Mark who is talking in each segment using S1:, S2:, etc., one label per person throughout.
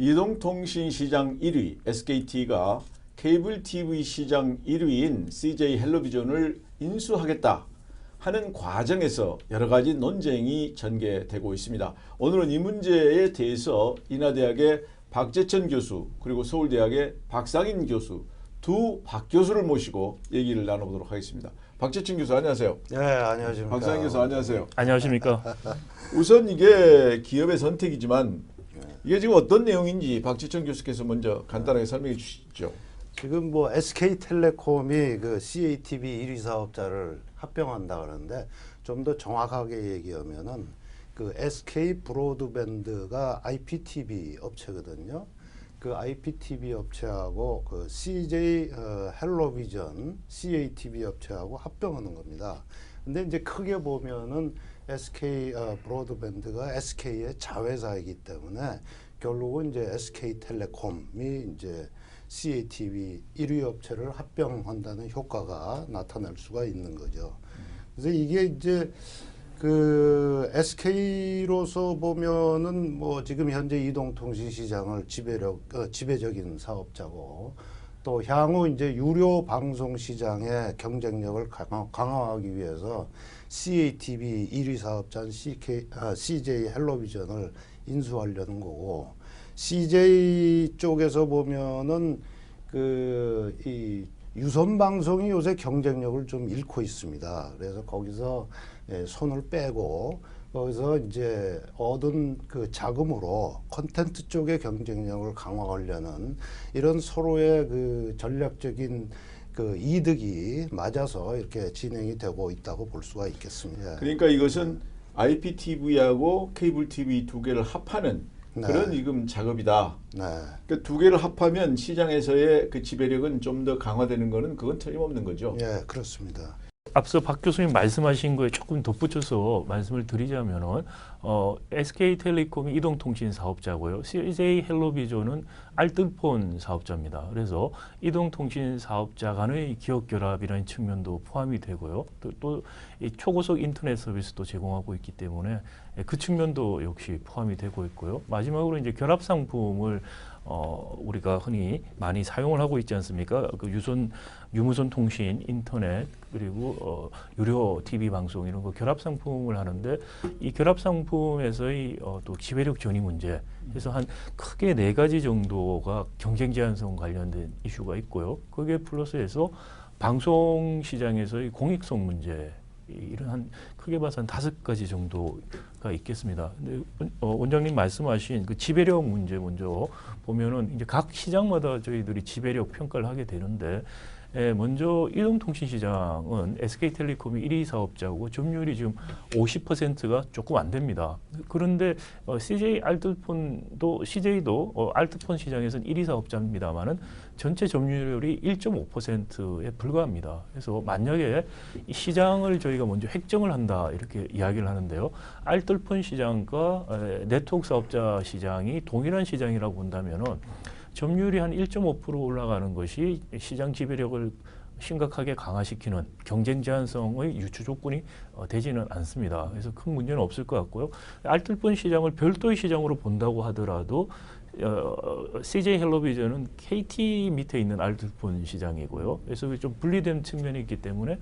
S1: 이동통신 시장 1위 SKT가 케이블 TV 시장 1위인 CJ 헬로비전을 인수하겠다 하는 과정에서 여러 가지 논쟁이 전개되고 있습니다. 오늘은 이 문제에 대해서 인하대학의 박재천 교수 그리고 서울대학의 박상인 교수 두 박 교수를 모시고 얘기를 나눠보도록 하겠습니다. 박재천 교수 안녕하세요.
S2: 네, 안녕하십니까.
S1: 박상인 교수 안녕하세요.
S3: 안녕하십니까.
S1: 우선 이게 기업의 선택이지만 이게 지금 어떤 내용인지 박재천 교수께서 먼저 간단하게 설명해 주시죠.
S2: 지금 뭐 SK텔레콤이 그 CATV 1위 사업자를 합병한다 그러는데 좀 더 정확하게 얘기하면은 그 SK 브로드밴드가 IPTV 업체거든요. 그 IPTV 업체하고 그 CJ 헬로비전 CATV 업체하고 합병하는 겁니다. 근데 이제 크게 보면은 SK 브로드밴드가 SK의 자회사이기 때문에 결국은 이제 SK텔레콤이 이제 CATV 1위 업체를 합병한다는 효과가 나타날 수가 있는 거죠. 그래서 이게 이제 그 SK로서 보면은 뭐 지금 현재 이동통신 시장을 지배적인 사업자고 또 향후 이제 유료 방송 시장의 경쟁력을 강화하기 위해서 CATV 1위 사업자인 CJ 헬로비전을 인수하려는 거고 CJ 쪽에서 보면은 그 이 유선 방송이 요새 경쟁력을 좀 잃고 있습니다. 그래서 거기서 손을 빼고 거기서 이제 얻은 그 자금으로 콘텐츠 쪽의 경쟁력을 강화하려는 이런 서로의 그 전략적인 그 이득이 맞아서 이렇게 진행이 되고 있다고 볼 수가 있겠습니다.
S1: 그러니까 이것은 IPTV하고 케이블 TV 두 개를 합하는 그런 지금 작업이다.
S2: 네.
S1: 그러니까 두 개를 합하면 시장에서의 그 지배력은 좀 더 강화되는 거는 그건 틀림없는 거죠.
S2: 예, 그렇습니다.
S3: 앞서 박 교수님 말씀하신 거에 조금 덧붙여서 말씀을 드리자면은 SK텔레콤이 이동통신 사업자고요. CJ 헬로비전은 알뜰폰 사업자입니다. 그래서 이동통신 사업자 간의 기업 결합이라는 측면도 포함이 되고요. 또 이 초고속 인터넷 서비스도 제공하고 있기 때문에 그 측면도 역시 포함이 되고 있고요. 마지막으로 이제 결합 상품을 우리가 흔히 많이 사용을 하고 있지 않습니까? 그 유무선 통신, 인터넷 그리고 유료 TV 방송 이런 거 결합 상품을 하는데 이 결합 상품에서의 또 지배력 전이 문제 그래서 한 크게 4가지 정도가 경쟁 제한성 관련된 이슈가 있고요. 거기에 플러스해서 방송 시장에서의 공익성 문제 이런 한 크게 봐서 한 5가지 정도가 있겠습니다. 근데 원장님 말씀하신 그 지배력 문제 먼저 보면은 이제 각 시장마다 저희들이 지배력 평가를 하게 되는데 먼저 이동통신 시장은 SK텔레콤이 1위 사업자고 점유율이 지금 50%가 조금 안 됩니다. 그런데 CJ도 알뜰폰 시장에서는 1위 사업자입니다만은 전체 점유율이 1.5%에 불과합니다. 그래서 만약에 이 시장을 저희가 먼저 획정을 한다 이렇게 이야기를 하는데요. 알뜰폰 시장과 네트워크 사업자 시장이 동일한 시장이라고 본다면은 점유율이 한 1.5% 올라가는 것이 시장 지배력을 심각하게 강화시키는 경쟁 제한성의 유추 조건이 되지는 않습니다. 그래서 큰 문제는 없을 것 같고요. 알뜰폰 시장을 별도의 시장으로 본다고 하더라도 CJ 헬로비전은 KT 밑에 있는 알뜰폰 시장이고요. 그래서 좀 분리된 측면이 있기 때문에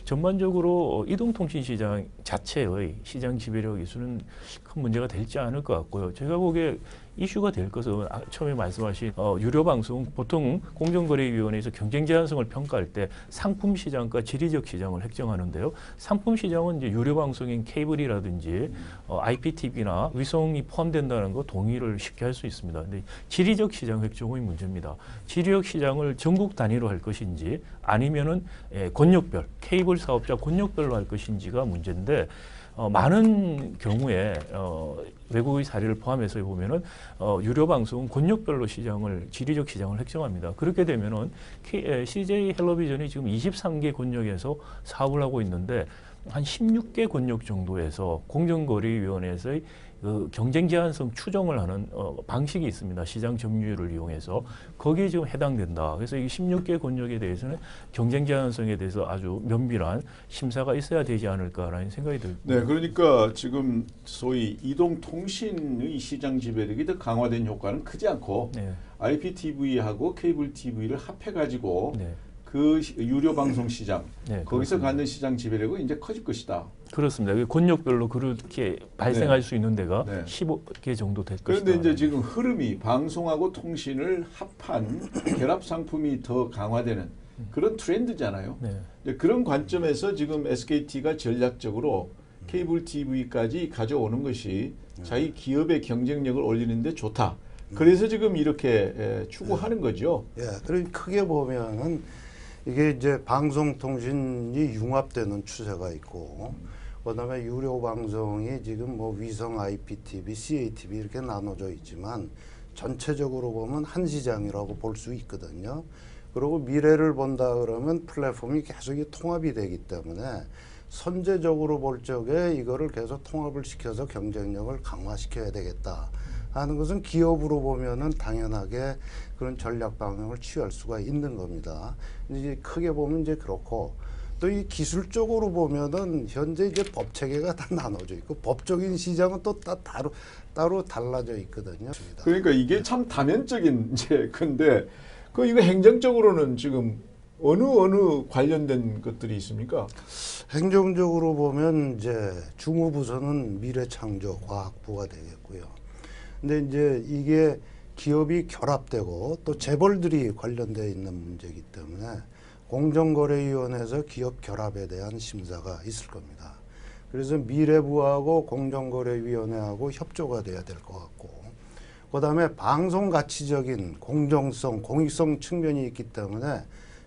S3: 전반적으로 이동통신 시장 자체의 시장 지배력 이수는 큰 문제가 될지 않을 것 같고요. 제가 보기에 이슈가 될 것은 처음에 말씀하신 유료 방송 보통 공정거래위원회에서 경쟁 제한성을 평가할 때 상품 시장과 지리적 시장을 획정하는데요. 상품 시장은 이제 유료 방송인 케이블이라든지 IPTV나 위성이 포함된다는 거 동의를 쉽게 할 수 있습니다. 근데 지리적 시장 획정의 문제입니다. 지리적 시장을 전국 단위로 할 것인지 아니면은 권역별 케이블 사업자 권역별로 할 것인지가 문제인데 많은 경우에 외국의 사례를 포함해서 보면은 유료 방송은 권역별로 지리적 시장을 획정합니다. 그렇게 되면은 CJ 헬로비전이 지금 23개 권역에서 사업을 하고 있는데 한 16개 권역 정도에서 공정거래위원회에서의 그 경쟁 제한성 추정을 하는 방식이 있습니다. 시장 점유율을 이용해서 거기에 지금 해당된다. 그래서 이 16개 권역에 대해서는 경쟁 제한성에 대해서 아주 면밀한 심사가 있어야 되지 않을까라는 생각이 듭니다.
S1: 네, 그러니까 지금 소위 이동통신의 시장 지배력이 더 강화된 효과는 크지 않고
S3: 네.
S1: IPTV하고 케이블 TV를 합해가지고
S3: 네.
S1: 그 유료 방송 시장
S3: 네,
S1: 거기서
S3: 그렇습니다.
S1: 갖는 시장 지배력은 이제 커질 것이다.
S3: 그렇습니다. 권역별로 그렇게 발생할 수 있는 데가
S1: 네.
S3: 15개 정도 될
S1: 그런데
S3: 것이다.
S1: 이제 지금 흐름이 방송하고 통신을 합한 결합 상품이 더 강화되는 그런 트렌드잖아요.
S3: 네.
S1: 이제 그런 관점에서 지금 SKT가 전략적으로 케이블 TV까지 가져오는 것이 자기 기업의 경쟁력을 올리는데 좋다. 그래서 지금 이렇게 추구하는 거죠.
S2: 예, 그리고 크게 보면은 이게 이제 방송통신이 융합되는 추세가 있고, 그다음에 유료 방송이 지금 뭐 위성 IPTV, CATV 이렇게 나눠져 있지만 전체적으로 보면 한 시장이라고 볼 수 있거든요. 그리고 미래를 본다 그러면 플랫폼이 계속 통합이 되기 때문에 선제적으로 볼 적에 이거를 계속 통합을 시켜서 경쟁력을 강화시켜야 되겠다 하는 것은 기업으로 보면은 당연하게 그런 전략 방향을 취할 수가 있는 겁니다. 이제 크게 보면 이제 그렇고, 또 이 기술적으로 보면은 현재 이제 법 체계가 다 나눠져 있고 법적인 시장은 또 따로 달라져 있거든요.
S1: 그러니까 이게 참 다면적인 이제 근데 이거 행정적으로는 지금 어느 관련된 것들이 있습니까?
S2: 행정적으로 보면 이제 주무부서는 미래창조과학부가 되겠고요. 근데 이제 이게 기업이 결합되고 또 재벌들이 관련되어 있는 문제이기 때문에 공정거래위원회에서 기업 결합에 대한 심사가 있을 겁니다. 그래서 미래부하고 공정거래위원회하고 협조가 돼야 될 것 같고, 그다음에 방송 가치적인 공정성, 공익성 측면이 있기 때문에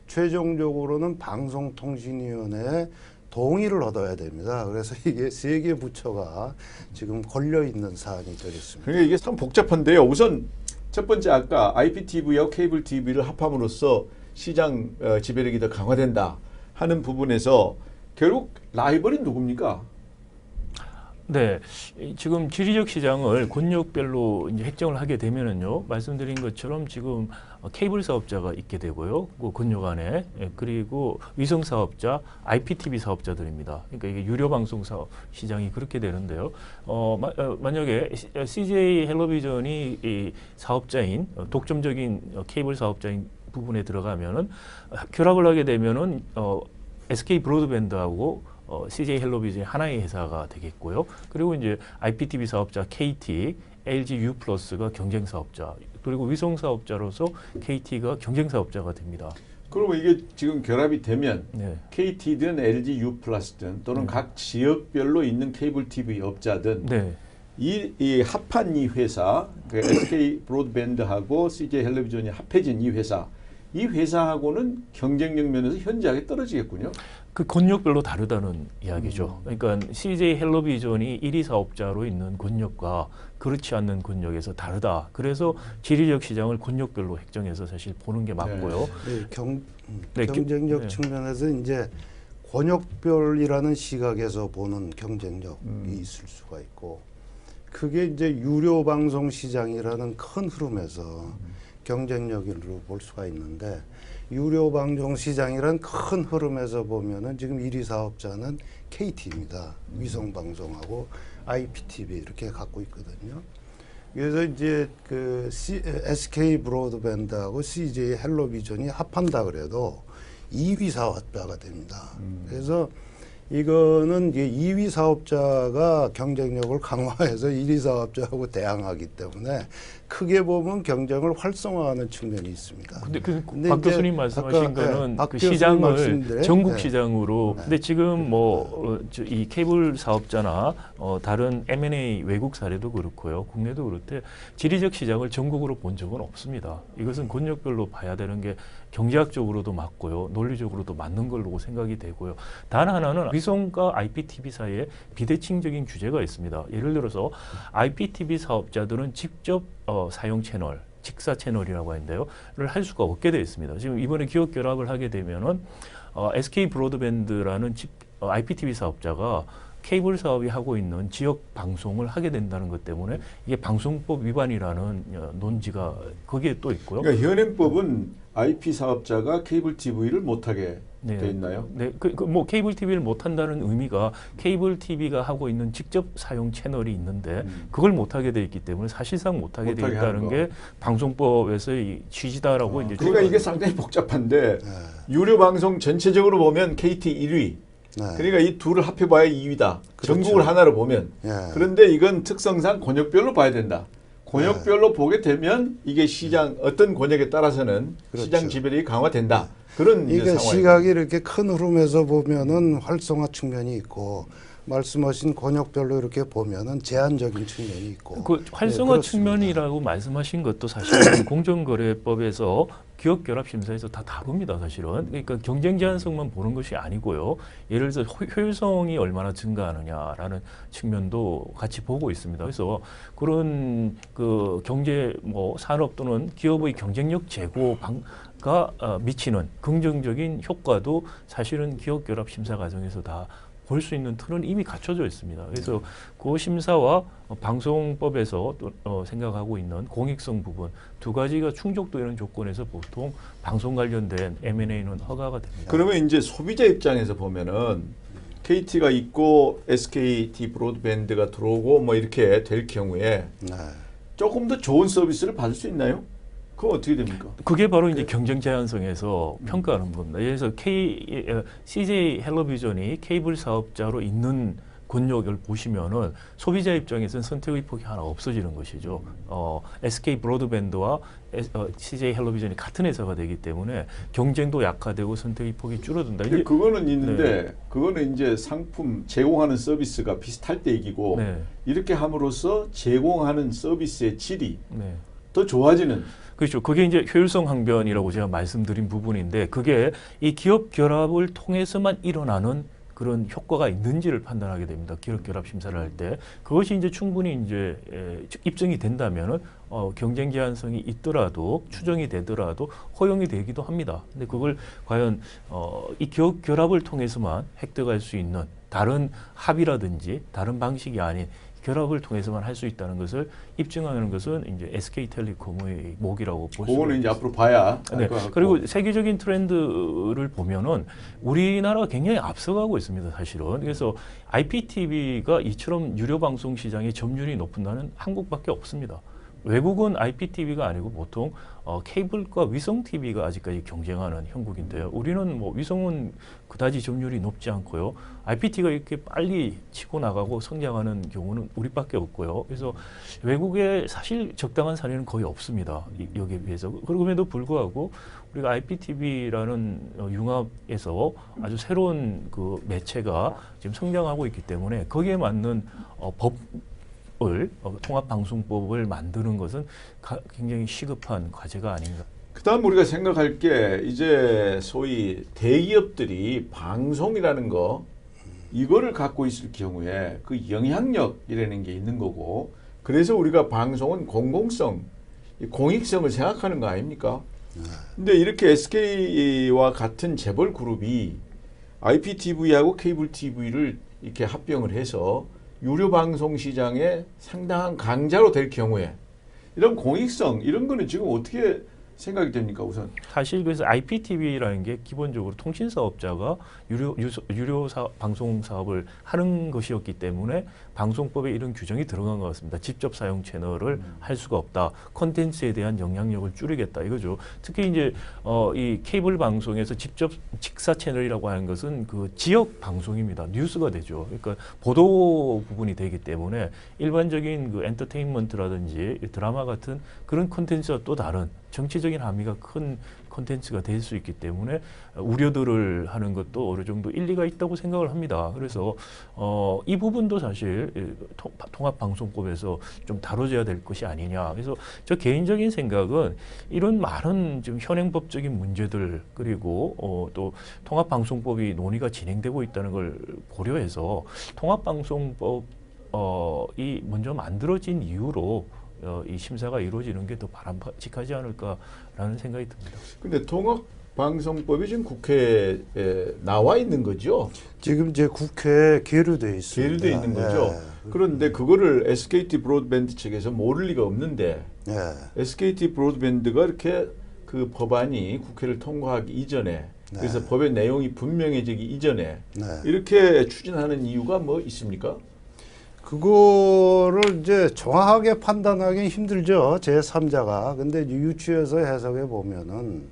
S2: 최종적으로는 방송통신위원회의 동의를 얻어야 됩니다. 그래서 이게 세 개 부처가 지금 걸려 있는 사안이 되겠습니다.
S1: 그러니까 이게 참 복잡한데요. 우선 첫 번째 아까 IPTV하고 케이블 TV를 합함으로써 시장 지배력이 더 강화된다 하는 부분에서 결국 라이벌이 누굽니까?
S3: 네, 지금 지리적 시장을 권역별로 이제 획정을 하게 되면은요, 말씀드린 것처럼 지금 케이블 사업자가 있게 되고요, 그 권역 안에, 그리고 위성 사업자, IPTV 사업자들입니다. 그러니까 이게 유료 방송 사업 시장이 그렇게 되는데요. 만약에 CJ 헬로비전이 이 사업자인 독점적인 케이블 사업자인 부분에 들어가면은 결합을 하게 되면은 SK 브로드밴드하고 CJ 헬로비전이 하나의 회사가 되겠고요. 그리고 이제 IPTV 사업자 KT, LG U 플러스가 경쟁 사업자, 그리고 위성 사업자로서 KT가 경쟁 사업자가 됩니다.
S1: 그러면 이게 지금 결합이 되면
S3: 네.
S1: KT든 LG U 플러스든 또는 각 지역별로 있는 케이블 TV 업자든
S3: 네.
S1: 이 합한 이 회사, 그 SK 브로드밴드하고 CJ 헬로비전이 합해진 이 회사하고는 경쟁력 면에서 현저하게 떨어지겠군요.
S3: 그 권역별로 다르다는 이야기죠. 그러니까 CJ 헬로비전이 1위 사업자로 있는 권역과 그렇지 않는 권역에서 다르다. 그래서 지리적 시장을 권역별로 획정해서 사실 보는 게 맞고요.
S2: 네, 경쟁력
S3: 네.
S2: 측면에서 이제 권역별이라는 시각에서 보는 경쟁력이 있을 수가 있고, 그게 이제 유료 방송 시장이라는 큰 흐름에서 경쟁력으로 볼 수가 있는데, 유료 방송 시장이란 큰 흐름에서 보면은 지금 1위 사업자는 KT입니다. 위성 방송하고 IPTV 이렇게 갖고 있거든요. 그래서 이제 그 SK 브로드밴드하고 CJ 헬로비전이 합한다 그래도 2위 사업자가 됩니다. 그래서 이거는 이제 2위 사업자가 경쟁력을 강화해서 1위 사업자하고 대항하기 때문에 크게 보면 경쟁을 활성화하는 측면이 있습니다.
S3: 근데
S2: 근데
S3: 박
S2: 이제
S3: 교수님 말씀하신
S2: 아까,
S3: 거는
S2: 박
S3: 그
S2: 교수님
S3: 시장을
S2: 말씀대로,
S3: 전국
S2: 네.
S3: 시장으로.
S2: 네.
S3: 근데 지금 이 케이블 사업자나 다른 M&A 외국 사례도 그렇고요, 국내도 그렇대 지리적 시장을 전국으로 본 적은 없습니다. 이것은 권역별로 봐야 되는 게 경제학적으로도 맞고요, 논리적으로도 맞는 걸로 생각이 되고요. 단 하나는 위성과 IPTV 사이에 비대칭적인 규제가 있습니다. 예를 들어서 IPTV 사업자들은 직접 사용 채널, 직사 채널이라고 하는데요,를 할 수가 없게 되어 있습니다. 지금 이번에 기업 결합을 하게 되면은 SK 브로드밴드라는 IPTV 사업자가 케이블 사업이 하고 있는 지역 방송을 하게 된다는 것 때문에 이게 방송법 위반이라는 논지가 거기에 또 있고요.
S1: 그러니까 현행법은 IP 사업자가 케이블 TV를 못하게
S3: 네.
S1: 돼 있나요?
S3: 네, 뭐 케이블 TV를 못 한다는 의미가 케이블 TV가 하고 있는 직접 사용 채널이 있는데 그걸 못 하게 돼 있기 때문에 사실상 못 하게 돼
S1: 못하게
S3: 있다는
S1: 하는
S3: 게 방송법에서의 취지다라고 이제
S1: 그러니까 이게 상당히 복잡한데 유료 방송 전체적으로 보면 KT 1위.
S2: 네.
S1: 그러니까 이 둘을 합해봐야 2위다.
S2: 그렇죠.
S1: 전국을 하나로 보면.
S2: 예.
S1: 그런데 이건 특성상 권역별로 봐야 된다. 권역별로 보게 되면 이게 시장 어떤 권역에 따라서는
S2: 그렇죠.
S1: 시장 지배력이 강화된다. 그런 이제
S2: 이게
S1: 상황이죠.
S2: 시각이 이렇게 큰 흐름에서 보면은 활성화 측면이 있고 말씀하신 권역별로 이렇게 보면은 제한적인 측면이 있고
S3: 그 활성화
S2: 그렇습니다.
S3: 측면이라고 말씀하신 것도 사실은 공정거래법에서 기업결합심사에서 다 다룹니다. 사실은. 그러니까 경쟁 제한성만 보는 것이 아니고요. 예를 들어서 효율성이 얼마나 증가하느냐라는 측면도 같이 보고 있습니다. 그래서 그런 그 경제 뭐 산업 또는 기업의 경쟁력 제고가 미치는 긍정적인 효과도 사실은 기업결합심사 과정에서 다 볼 수 있는 틀은 이미 갖춰져 있습니다. 그래서 그 심사와 방송법에서 또 생각하고 있는 공익성 부분 두 가지가 충족되는 조건에서 보통 방송 관련된 M&A는 허가가 됩니다.
S1: 그러면 이제 소비자 입장에서 보면은 KT가 있고 SKT 브로드밴드가 들어오고 뭐 이렇게 될 경우에
S2: 네.
S1: 조금 더 좋은 서비스를 받을 수 있나요? 그건 어떻게 됩니까?
S3: 그게 바로 이제 경쟁 제한성에서 평가하는 겁니다. 예를 들어서 CJ 헬로비전이 케이블 사업자로 있는 권역을 보시면은 소비자 입장에서는 선택의 폭이 하나 없어지는 것이죠. SK 브로드밴드와 CJ 헬로비전이 같은 회사가 되기 때문에 경쟁도 약화되고 선택의 폭이 줄어든다.
S1: 근데
S3: 이제
S1: 그거는 있는데 그거는 이제 상품 제공하는 서비스가 비슷할 때 얘기고
S3: 네.
S1: 이렇게 함으로써 제공하는 서비스의 질이
S3: 네.
S1: 더 좋아지는.
S3: 그렇죠. 그게 이제 효율성 항변이라고 제가 말씀드린 부분인데 그게 이 기업 결합을 통해서만 일어나는 그런 효과가 있는지를 판단하게 됩니다. 기업 결합 심사를 할 때 그것이 이제 충분히 이제 입증이 된다면은 경쟁 제한성이 있더라도 추정이 되더라도 허용이 되기도 합니다. 근데 그걸 과연 이 기업 결합을 통해서만 획득할 수 있는 다른 합의라든지 다른 방식이 아닌 결합을 통해서만 할 수 있다는 것을 입증하는 것은 이제 SK텔레콤의 목이라고 볼 수 있습니다.
S1: 그거는 이제 앞으로 봐야.
S3: 네. 그리고 세계적인 트렌드를 보면은 우리나라가 굉장히 앞서가고 있습니다, 사실은. 그래서 IPTV가 이처럼 유료 방송 시장의 점유율이 높은 나라는 한국밖에 없습니다. 외국은 IPTV가 아니고 보통 케이블과 위성 TV가 아직까지 경쟁하는 형국인데요. 우리는 뭐 위성은 그다지 점유율이 높지 않고요. IPTV가 이렇게 빨리 치고 나가고 성장하는 경우는 우리밖에 없고요. 그래서 외국에 사실 적당한 사례는 거의 없습니다. 여기에 비해서. 그럼에도 불구하고 우리가 IPTV라는 융합에서 아주 새로운 그 매체가 지금 성장하고 있기 때문에 거기에 맞는 통합방송법을 만드는 것은 굉장히 시급한 과제가 아닌가.
S1: 그다음 우리가 생각할 게 이제 소위 대기업들이 방송이라는 거 이거를 갖고 있을 경우에 그 영향력이라는 게 있는 거고 그래서 우리가 방송은 공공성, 공익성을 생각하는 거 아닙니까? 근데 이렇게 SK와 같은 재벌 그룹이 IPTV하고 케이블 TV를 이렇게 합병을 해서 유료 방송 시장의 상당한 강자로 될 경우에 이런 공익성 이런 거는 지금 어떻게 생각이 됩니까 우선?
S3: 사실 그래서 IPTV라는 게 기본적으로 통신 사업자가 유료 방송 사업을 하는 것이었기 때문에 방송법에 이런 규정이 들어간 것 같습니다. 직접 사용 채널을 할 수가 없다. 콘텐츠에 대한 영향력을 줄이겠다 이거죠. 특히 이제 이 케이블 방송에서 직접 직사 채널이라고 하는 것은 그 지역 방송입니다. 뉴스가 되죠. 그러니까 보도 부분이 되기 때문에 일반적인 그 엔터테인먼트라든지 드라마 같은 그런 콘텐츠와 또 다른 정치적인 함의가 큰 콘텐츠가 될 수 있기 때문에 우려들을 하는 것도 어느 정도 일리가 있다고 생각을 합니다. 그래서 이 부분도 사실 통합방송법에서 좀 다뤄져야 될 것이 아니냐. 그래서 저 개인적인 생각은 이런 많은 지금 현행법적인 문제들 그리고 또 통합방송법이 논의가 진행되고 있다는 걸 고려해서 통합방송법 이 먼저 만들어진 이후로 이 심사가 이루어지는 게 더 바람직하지 않을까라는 생각이 듭니다.
S1: 근데 통합방송법이 지금 국회에 나와 있는 거죠.
S2: 지금 이제 국회에 계류돼 있습니다.
S1: 계류돼 있는 거죠. 그런데 그거를 SKT 브로드밴드 측에서 모를 리가 없는데
S2: 예.
S1: SKT 브로드밴드가 이렇게 그 법안이 국회를 통과하기 이전에 그래서 법의 내용이 분명해지기 이전에
S2: 네.
S1: 이렇게 추진하는 이유가 뭐 있습니까?
S2: 그거를 이제 정확하게 판단하기 힘들죠. 제3자가. 근데 유추해서 해석해 보면은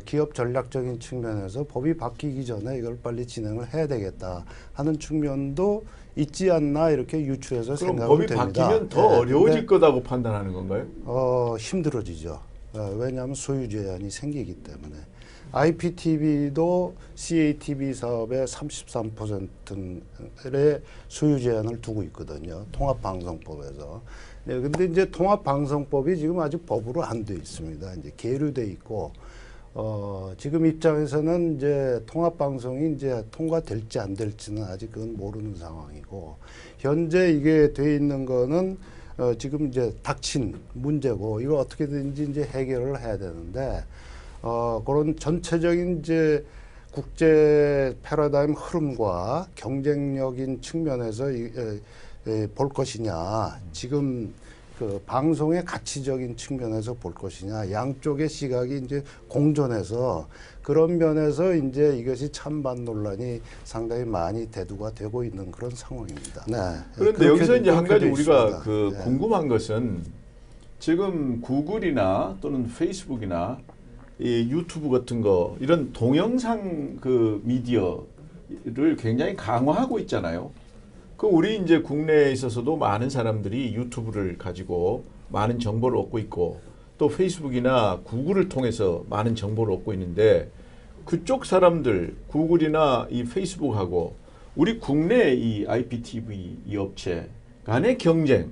S2: 기업 전략적인 측면에서 법이 바뀌기 전에 이걸 빨리 진행을 해야 되겠다 하는 측면도 있지 않나 이렇게 유추해서
S1: 그럼
S2: 생각을
S1: 법이
S2: 됩니다.
S1: 바뀌면 더 어려워질 거다고 판단하는 건가요?
S2: 힘들어지죠. 왜냐하면 소유 제한이 생기기 때문에. IPTV도 CATV 사업의 33%의 소유 제한을 두고 있거든요. 통합방송법에서. 네, 근데 이제 통합방송법이 지금 아직 법으로 안 돼 있습니다. 이제 계류돼 있고, 지금 입장에서는 이제 통합방송이 이제 통과될지 안 될지는 아직 그건 모르는 상황이고, 현재 이게 돼 있는 거는 지금 이제 닥친 문제고, 이거 어떻게든지 이제 해결을 해야 되는데, 그런 전체적인 이제 국제 패러다임 흐름과 경쟁력인 측면에서 볼 것이냐, 지금 그 방송의 가치적인 측면에서 볼 것이냐, 양쪽의 시각이 이제 공존해서 그런 면에서 이제 이것이 찬반 논란이 상당히 많이 대두가 되고 있는 그런 상황입니다. 네.
S1: 그런데 여기서 이제 한 가지 우리가
S2: 있습니다.
S1: 그
S2: 네.
S1: 궁금한 것은 지금 구글이나 또는 페이스북이나 이 유튜브 같은 거 이런 동영상 그 미디어를 굉장히 강화하고 있잖아요. 그 우리 이제 국내에 있어서도 많은 사람들이 유튜브를 가지고 많은 정보를 얻고 있고 또 페이스북이나 구글을 통해서 많은 정보를 얻고 있는데 그쪽 사람들 구글이나 이 페이스북하고 우리 국내 이 IPTV 이 업체 간의 경쟁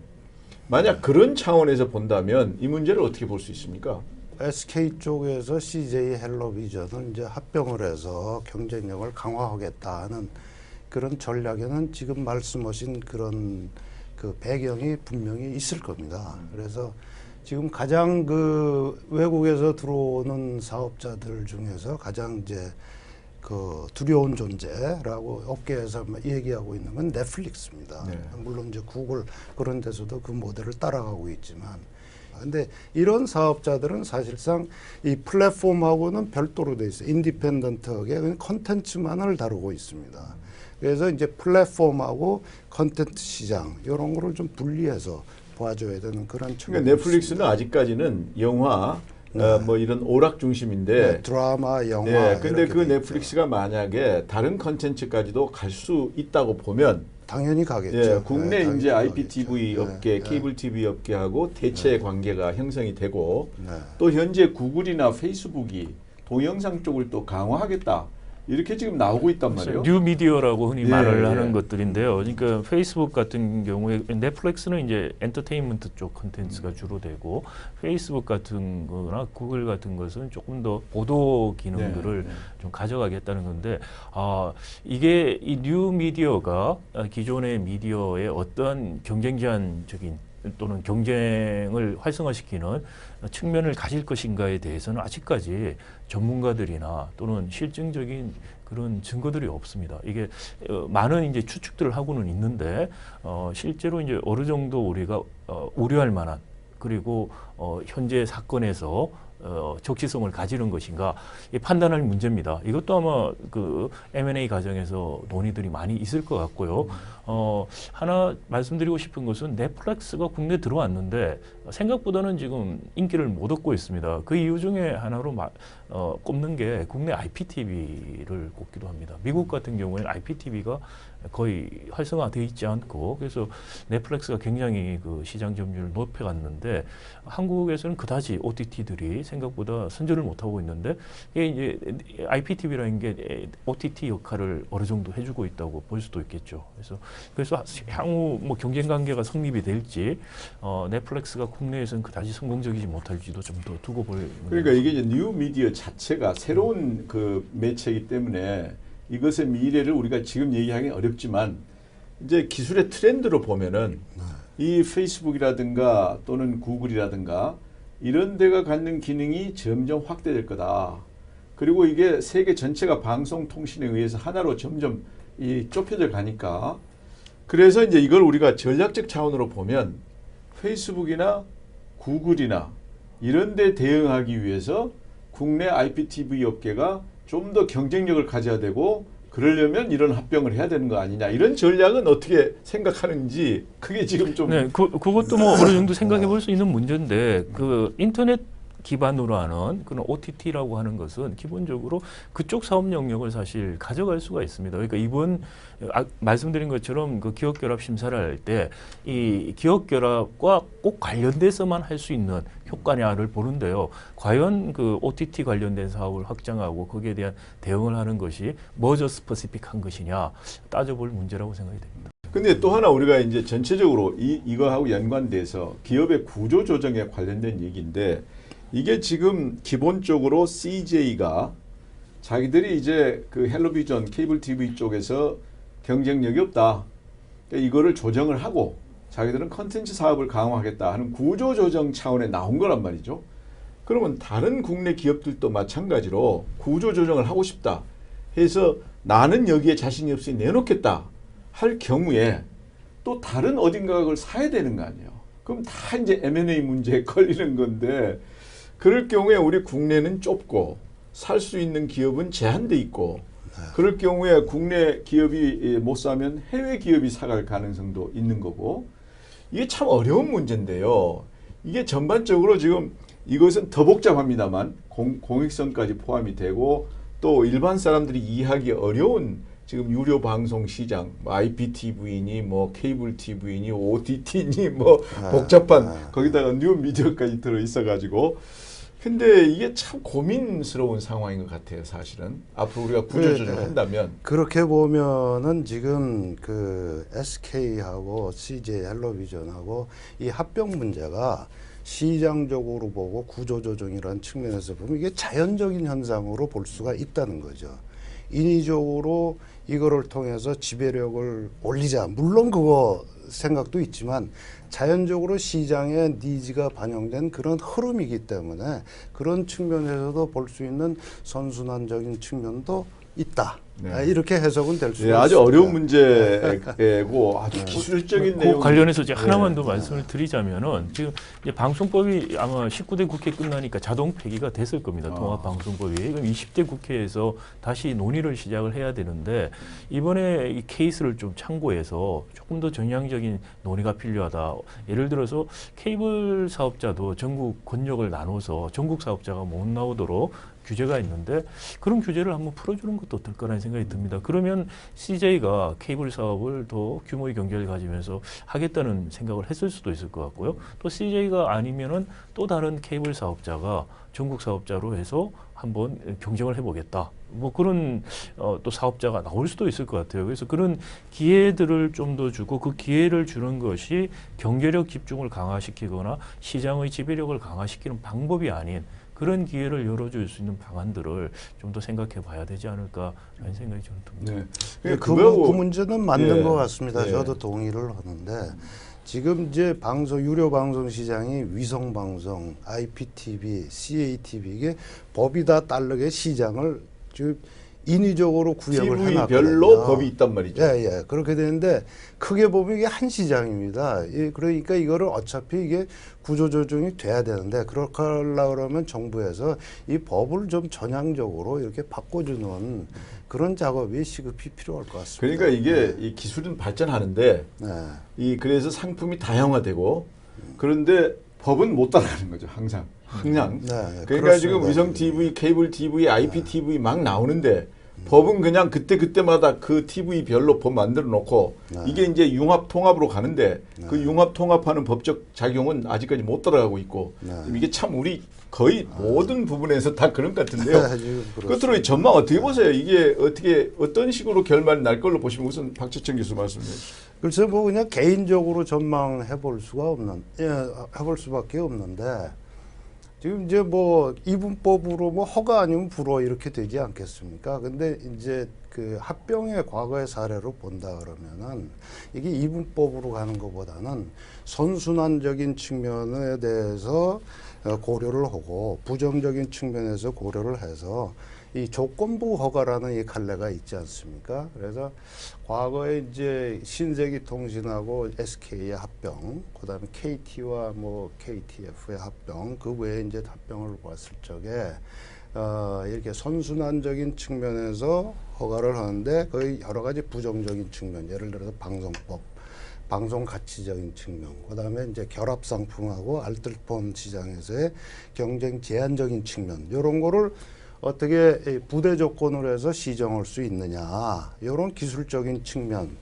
S1: 만약 그런 차원에서 본다면 이 문제를 어떻게 볼 수 있습니까?
S2: SK 쪽에서 CJ 헬로비전을 이제 합병을 해서 경쟁력을 강화하겠다 하는 그런 전략에는 지금 말씀하신 그런 그 배경이 분명히 있을 겁니다. 그래서 지금 가장 그 외국에서 들어오는 사업자들 중에서 가장 이제 그 두려운 존재라고 업계에서 얘기하고 있는 건 넷플릭스입니다.
S1: 네.
S2: 물론 이제 구글 그런 데서도 그 모델을 따라가고 있지만 근데 이런 사업자들은 사실상 이 플랫폼하고는 별도로 돼 있어요. 인디펜던트하게 컨텐츠만을 다루고 있습니다. 그래서 이제 플랫폼하고 컨텐츠 시장 이런 거를 좀 분리해서 봐줘야 되는 그런 측면이
S1: 그러니까 넷플릭스는 아직까지는 영화 뭐 이런 오락 중심인데
S2: 네, 드라마, 영화.
S1: 예, 근데
S2: 이렇게
S1: 그
S2: 돼
S1: 넷플릭스가 만약에 다른 컨텐츠까지도 갈 수 있다고 보면
S2: 당연히 가겠죠.
S1: 예, 국내
S2: 네,
S1: 이제
S2: 당연히
S1: IPTV
S2: 가겠죠.
S1: 업계,
S2: 네,
S1: 케이블 TV 업계하고 대체 관계가 형성이 되고
S2: 네.
S1: 또 현재 구글이나 페이스북이 동영상 쪽을 또 강화하겠다. 이렇게 지금 나오고 있단 말이에요.
S3: 뉴 미디어라고 흔히
S1: 예,
S3: 말을
S1: 예.
S3: 하는 것들인데요. 그러니까 페이스북 같은 경우에 넷플릭스는 이제 엔터테인먼트 쪽 콘텐츠가 주로 되고 페이스북 같은 거나 구글 같은 것은 조금 더 보도 기능들을
S1: 네, 네.
S3: 좀 가져가겠다는 건데 이게 이 뉴 미디어가 기존의 미디어의 어떠한 경쟁 제한적인 또는 경쟁을 활성화시키는 측면을 가질 것인가에 대해서는 아직까지 전문가들이나 또는 실증적인 그런 증거들이 없습니다. 이게 많은 이제 추측들을 하고는 있는데 실제로 이제 어느 정도 우리가 우려할 만한 그리고 현재 사건에서 적시성을 가지는 것인가 판단할 문제입니다. 이것도 아마 그 M&A 과정에서 논의들이 많이 있을 것 같고요. 하나 말씀드리고 싶은 것은 넷플릭스가 국내에 들어왔는데 생각보다는 지금 인기를 못 얻고 있습니다. 그 이유 중에 하나로 꼽는 게 국내 IPTV를 꼽기도 합니다. 미국 같은 경우에는 IPTV가 거의 활성화되어 있지 않고 그래서 넷플릭스가 굉장히 그 시장 점유율을 높여갔는데 한국에서는 그다지 OTT들이 생각보다 선전을 못하고 있는데 이게 이제 IPTV라는 게 OTT 역할을 어느 정도 해주고 있다고 볼 수도 있겠죠. 그래서 향후 뭐 경쟁 관계가 성립이 될지 넷플릭스가 국내에서는 그다지 성공적이지 못할지도 좀 더 두고 볼.
S1: 그러니까 이게 이제 뉴 미디어 자체가 새로운 그 매체이기 때문에 이것의 미래를 우리가 지금 얘기하기 어렵지만 이제 기술의 트렌드로 보면은 이 페이스북이라든가 또는 구글이라든가 이런 데가 갖는 기능이 점점 확대될 거다. 그리고 이게 세계 전체가 방송통신에 의해서 하나로 점점 좁혀져 가니까 그래서 이제 이걸 우리가 전략적 차원으로 보면 페이스북이나 구글이나 이런 데 대응하기 위해서 국내 IPTV 업계가 좀 더 경쟁력을 가져야 되고 그러려면 이런 합병을 해야 되는 거 아니냐 이런 전략은 어떻게 생각하는지 그게 지금 좀
S3: 네, 그것도 뭐 어느 정도 생각해 볼 수 있는 문제인데 그 인터넷 기반으로 하는 그런 OTT라고 하는 것은 기본적으로 그쪽 사업 영역을 사실 가져갈 수가 있습니다. 그러니까 이번 말씀드린 것처럼 그 기업 결합 심사를 할 때 이 기업 결합과 꼭 관련돼서만 할 수 있는 효과냐를 보는데요. 과연 그 OTT 관련된 사업을 확장하고 거기에 대한 대응을 하는 것이 머저 스퍼시픽한 것이냐 따져볼 문제라고 생각이 됩니다.
S1: 근데 또 하나 우리가 이제 전체적으로 이거하고 연관돼서 기업의 구조 조정에 관련된 얘기인데 이게 지금 기본적으로 CJ가 자기들이 이제 그 헬로비전 케이블 TV 쪽에서 경쟁력이 없다. 그러니까 이거를 조정을 하고 자기들은 컨텐츠 사업을 강화하겠다 하는 구조 조정 차원에 나온 거란 말이죠. 그러면 다른 국내 기업들도 마찬가지로 구조 조정을 하고 싶다 해서 나는 여기에 자신이 없으니 내놓겠다 할 경우에 또 다른 어딘가 그걸 사야 되는 거 아니에요. 그럼 다 이제 M&A 문제에 걸리는 건데 그럴 경우에 우리 국내는 좁고 살 수 있는 기업은 제한돼 있고 그럴 경우에 국내 기업이 못 사면 해외 기업이 사갈 가능성도 있는 거고 이게 참 어려운 문제인데요. 이게 전반적으로 지금 이것은 더 복잡합니다만 공익성까지 포함이 되고 또 일반 사람들이 이해하기 어려운 지금 유료 방송 시장, 뭐 IPTV니 뭐 케이블 TV니 OTT니 뭐 복잡한 거기다가 뉴 미디어까지 들어 있어 가지고 근데 이게 참 고민스러운 상황인 것 같아요, 사실은. 앞으로 우리가 구조 조정을 한다면.
S2: 그렇게 보면은 지금 그 SK하고 CJ 헬로비전하고 이 합병 문제가 시장적으로 보고 구조 조정이라는 측면에서 보면 이게 자연적인 현상으로 볼 수가 있다는 거죠. 인위적으로 이거를 통해서 지배력을 올리자. 물론 그거 생각도 있지만 자연적으로 시장의 니즈가 반영된 그런 흐름이기 때문에 그런 측면에서도 볼 수 있는 선순환적인 측면도 있다.
S1: 네.
S2: 이렇게 해석은 될 수
S1: 네,
S2: 있습니다.
S1: 아주 어려운 문제고 아주 기술적인
S3: 그
S1: 내용.
S3: 관련해서 이제 하나만 더 말씀을 드리자면은 지금 이제 방송법이 아마 19대 국회 끝나니까 자동 폐기가 됐을 겁니다. 통합방송법이. 그럼 20대 국회에서 다시 논의를 시작을 해야 되는데 이번에 이 케이스를 좀 참고해서 조금 더 전향적인 논의가 필요하다. 예를 들어서 케이블 사업자도 전국 권역을 나눠서 전국 사업자가 못 나오도록 규제가 있는데 그런 규제를 한번 풀어주는 것도 어떨 거라는 생각이 듭니다. 그러면 CJ가 케이블 사업을 더 규모의 경제를 가지면서 하겠다는 생각을 했을 수도 있을 것 같고요. 또 CJ가 아니면은 또 다른 케이블 사업자가 전국 사업자로 해서 한번 경쟁을 해보겠다. 뭐 그런 또 사업자가 나올 수도 있을 것 같아요. 그래서 그런 기회들을 좀 더 주고 그 기회를 주는 것이 경제력 집중을 강화시키거나 시장의 지배력을 강화시키는 방법이 아닌 그런 기회를 열어줄 수 있는 방안들을 좀 더 생각해 봐야 되지 않을까라는 생각이 저는 듭니다.
S1: 네.
S2: 그 문제는 맞는 것 같습니다. 저도 동의를 하는데 지금 이제 유료 방송 시장이 위성 방송, IPTV, CATV 이게 법이 다 다르게 시장을 지금 인위적으로 구역을 해놨거든요.
S1: TV별로 법이 있단 말이죠.
S2: 예. 그렇게 되는데 크게 보면 이게 한 시장입니다. 그러니까 이거를 어차피 이게 구조조정이 돼야 되는데 그렇게 하려고 그러면 정부에서 이 법을 좀 전향적으로 이렇게 바꿔주는 그런 작업이 시급히 필요할 것 같습니다.
S1: 그러니까 이게 이 기술은 발전하는데 그래서 상품이 다양화되고 그런데 법은 못 따라가는 거죠. 항상. 그러니까
S2: 그렇습니다.
S1: 지금 위성 TV, 케이블 TV, IPTV 막 나오는데 법은 그냥 그때마다 그 TV별로 법 만들어 놓고 이게 이제 융합 통합으로 가는데 그 융합 통합하는 법적 작용은 아직까지 못 따라가고 있고 이게 참 우리 거의 모든 부분에서 다 그런 것 같은데요. 끝으로 이 전망 어떻게 보세요? 이게 어떤 식으로 결말이 날 걸로 보시면 우선 박지천 교수 말씀해 주시죠.
S2: 글쎄 뭐 그냥 개인적으로 전망해 볼 해볼 수밖에 없는데 지금 이제 뭐 이분법으로 뭐 허가 아니면 불허 이렇게 되지 않겠습니까? 근데 이제 그 합병의 과거의 사례로 본다 그러면은 이게 이분법으로 가는 것보다는 선순환적인 측면에 대해서 고려를 하고 부정적인 측면에서 고려를 해서 이 조건부 허가라는 이 갈래가 있지 않습니까? 그래서 과거에 이제 신세계통신하고 SK의 합병, 그다음에 KT와 뭐 KTF의 합병, 그 외에 이제 합병을 봤을 적에 이렇게 선순환적인 측면에서 허가를 하는데 거의 여러 가지 부정적인 측면, 예를 들어서 방송법, 방송 가치적인 측면, 그다음에 이제 결합 상품하고 알뜰폰 시장에서의 경쟁 제한적인 측면, 이런 거를 어떻게 부대 조건으로 해서 시정할 수 있느냐, 이런 기술적인 측면,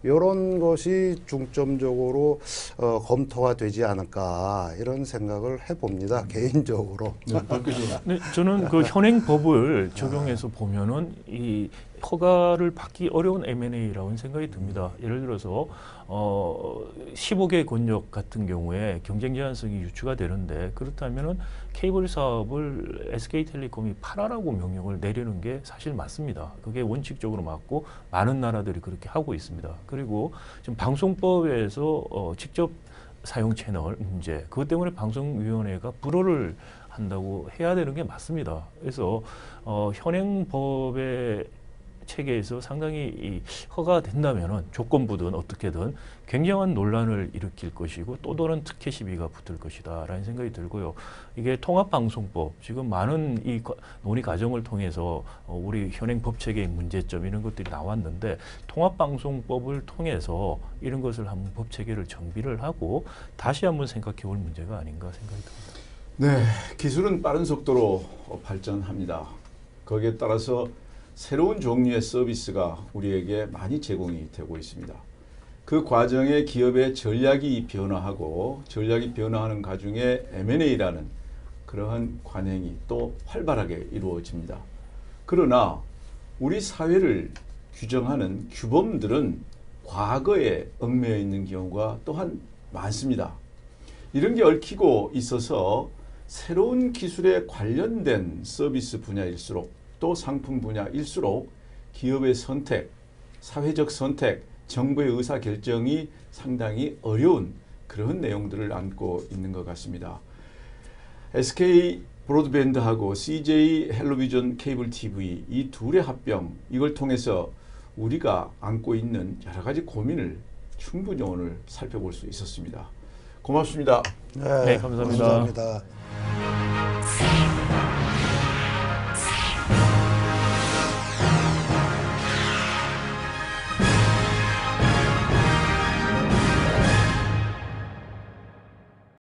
S2: 이런 것이 중점적으로 검토가 되지 않을까 이런 생각을 해봅니다. 개인적으로.
S1: 박 교수님.
S3: 네, 저는 그 현행 법을 적용해서 보면은 이 허가를 받기 어려운 M&A라고 생각이 듭니다. 예를 들어서 15개 권역 같은 경우에 경쟁 제한성이 유추가 되는데, 그렇다면은 케이블 사업을 SK텔레콤이 팔아라고 명령을 내리는 게 사실 맞습니다. 그게 원칙적으로 맞고 많은 나라들이 그렇게 하고 있습니다. 그리고 지금 방송법에서 직접 사용 채널 문제, 그것 때문에 방송위원회가 불허를 한다고 해야 되는 게 맞습니다. 그래서 현행 법의 체계에서 상당히 이 허가가 된다면은 조건부든 어떻게든 굉장한 논란을 일으킬 것이고 또 다른 특혜 시비가 붙을 것이다라는 생각이 들고요. 이게 통합방송법, 지금 많은 이 논의 과정을 통해서 우리 현행 법 체계의 문제점 이런 것들이 나왔는데, 통합방송법을 통해서 이런 것을 한번 법 체계를 정비를 하고 다시 한번 생각해 볼 문제가 아닌가 생각이 듭니다.
S1: 네, 기술은 빠른 속도로 발전합니다. 거기에 따라서 새로운 종류의 서비스가 우리에게 많이 제공이 되고 있습니다. 그 과정에 기업의 전략이 변화하고, 전략이 변화하는 과정에 M&A라는 그러한 관행이 또 활발하게 이루어집니다. 그러나 우리 사회를 규정하는 규범들은 과거에 얽매여 있는 경우가 또한 많습니다. 이런 게 얽히고 있어서 새로운 기술에 관련된 서비스 분야일수록, 또 상품 분야일수록 기업의 선택, 사회적 선택, 정부의 의사결정이 상당히 어려운 그런 내용들을 안고 있는 것 같습니다. SK 브로드밴드하고 CJ 헬로비전 케이블 TV 이 둘의 합병, 이걸 통해서 우리가 안고 있는 여러 가지 고민을 충분히 오늘 살펴볼 수 있었습니다. 고맙습니다.
S3: 네, 감사합니다.
S2: 감사합니다.